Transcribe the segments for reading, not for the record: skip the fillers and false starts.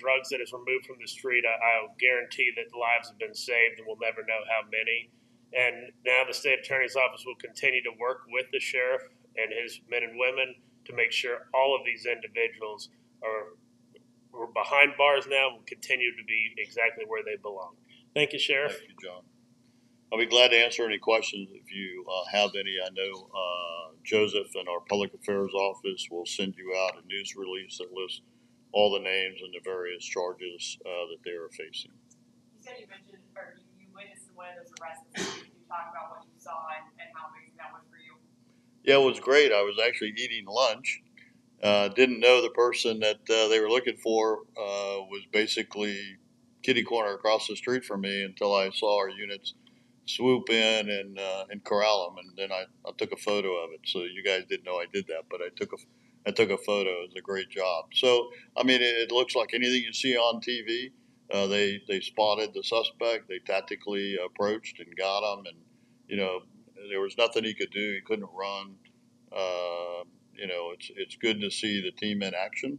drugs that is removed from the street, I'll guarantee that lives have been saved, and we'll never know how many. And now the state attorney's office will continue to work with the sheriff and his men and women to make sure all of these individuals are behind bars now and will continue to be exactly where they belong. Thank you, Sheriff. Thank you, John. I'll be glad to answer any questions if you have any. I know Joseph in our public affairs office will send you out a news release that lists all the names and the various charges that they are facing. You said you mentioned, or you witnessed one of those arrests. Can you talk about what you saw and how amazing that was for you? Yeah, it was great. I was actually eating lunch. Didn't know the person that they were looking for was basically kitty corner across the street from me until I saw our units swoop in and corral them, and then I took a photo of it. So you guys didn't know I did that, but I took a photo. It was a great job. So I mean, it looks like anything you see on TV. They spotted the suspect. They tactically approached and got him, and you know there was nothing he could do. He couldn't run. It's good to see the team in action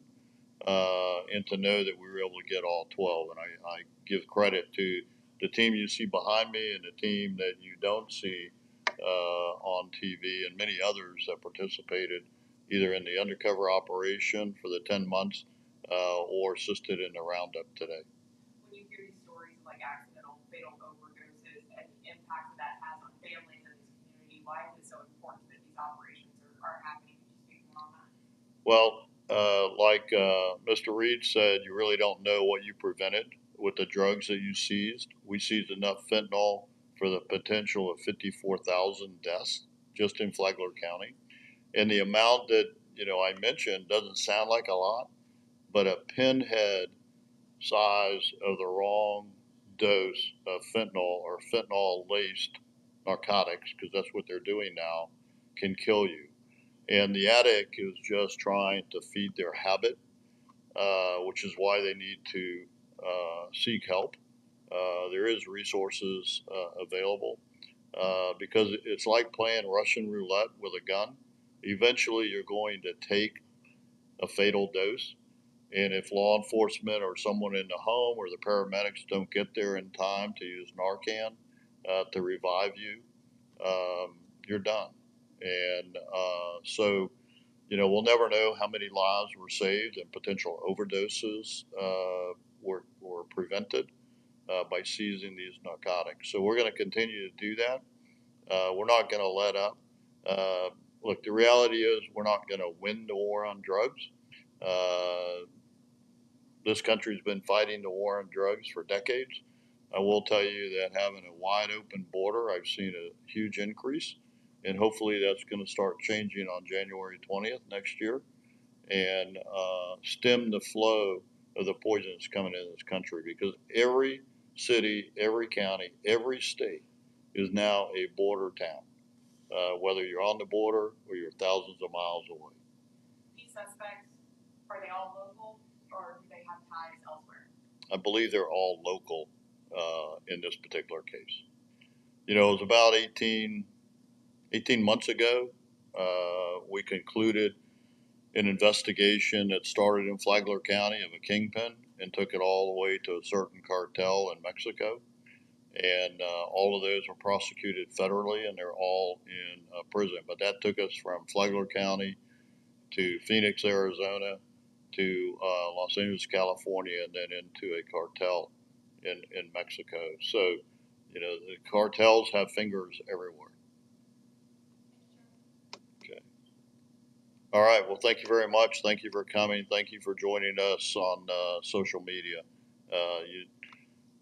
and to know that we were able to get all 12. And I give credit to the team you see behind me and the team that you don't see on TV and many others that participated either in the undercover operation for the 10 months or assisted in the roundup today. When you hear these stories of like accidental fatal overdoses and the impact that has on families and this community, why is it so important that these operations are happening? Could you speak more on that? Well, like Mr. Reed said, you really don't know what you prevented with the drugs that you seized. We seized enough fentanyl for the potential of 54,000 deaths just in Flagler County. And the amount that, I mentioned doesn't sound like a lot, but a pinhead size of the wrong dose of fentanyl or fentanyl laced narcotics, because that's what they're doing now, can kill you. And the addict is just trying to feed their habit, which is why they need to seek help. There is resources available because it's like playing Russian roulette with a gun. Eventually, you're going to take a fatal dose. And if law enforcement or someone in the home or the paramedics don't get there in time to use Narcan to revive you, you're done. And so, we'll never know how many lives were saved and potential overdoses were prevented by seizing these narcotics. So we're going to continue to do that. We're not going to let up. Look, the reality is we're not going to win the war on drugs. This country's been fighting the war on drugs for decades. I will tell you that having a wide open border, I've seen a huge increase. And hopefully that's going to start changing on January 20th next year and stem the flow of the poison that's coming into this country, because every city, every county, every state is now a border town, whether you're on the border or you're thousands of miles away. These suspects, are they all local or do they have ties elsewhere? I believe they're all local in this particular case. It was about 18 months ago, we concluded an investigation that started in Flagler County of a kingpin and took it all the way to a certain cartel in Mexico. And all of those were prosecuted federally, and they're all in prison. But that took us from Flagler County to Phoenix, Arizona, to Los Angeles, California, and then into a cartel in Mexico. So, the cartels have fingers everywhere. Okay. All right. Well, thank you very much. Thank you for coming. Thank you for joining us on social media.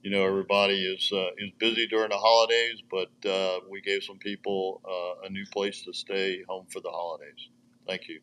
Everybody is busy during the holidays, but we gave some people a new place to stay home for the holidays. Thank you.